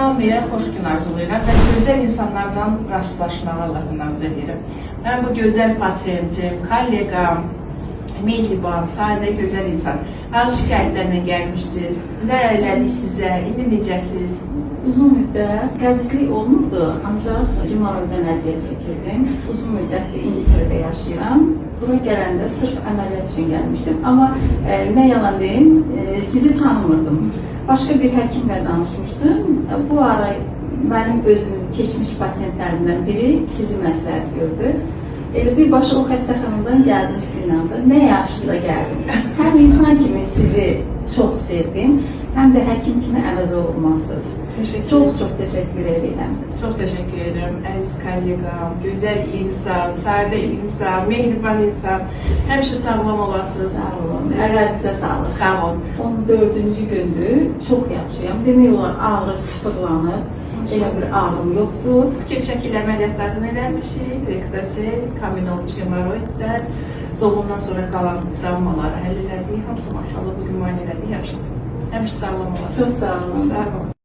hamıya xoş gün arzulayıram və gözəl insanlarla rastlaşmağı Allah'tan arzu edirəm. Mən bu gözəl pasiyentim, kollegam, mehriban, sadə, gözəl insan. Hansı şikayətlərlə gəlmişdiniz? Nə elədik sizə? İndi necəsiz? Uzun müddət qəbizlik olmurdu, ancaq hemoroiddən əziyyət çəkirdim. Uzun müddətdir İngiltərədə yaşayıram. Bura gələndə sırf əməliyyat üçün gəlmişdim. Amma nə yalan deyim, sizi tanımırdım. Başqa bir həkimlə danışmışdım. Bu ara mənim özümün keçmiş pasiyentlərimdən biri sizi məsləhət gördü. Elə birbaşa o xəstəxanadan gəldim sizinlə. Nə yaxşı da gəldim. Həm insan kimi sizi çox sevdim, həm də həkim kimi əvəz olunmazsınız. Çox təşəkkür edirəm. Çox təşəkkür edirəm, əziz kollegam, gözəl insan, sadə insan, mehriban insan. Həmişə sağlam olasınız. Sağ olun, əvvəlinizə sağlıq. Sağ olun. 14-cü gündür, çox yaxşıyam. Demək olar, ağrı sıfırlanıb. Elə bir ağrım yoxdur. Keçəkil əməliyyatlarını eləmişik, rektasel, kamin olmuş hemoroidlər, doğumdan sonra qalan travmaları həll elədik. Hamısı maşallah bugün müayinə elədik, yaxşıdır. Həmişə sağlam olasınız. Çox sağ olun. Sağ olun.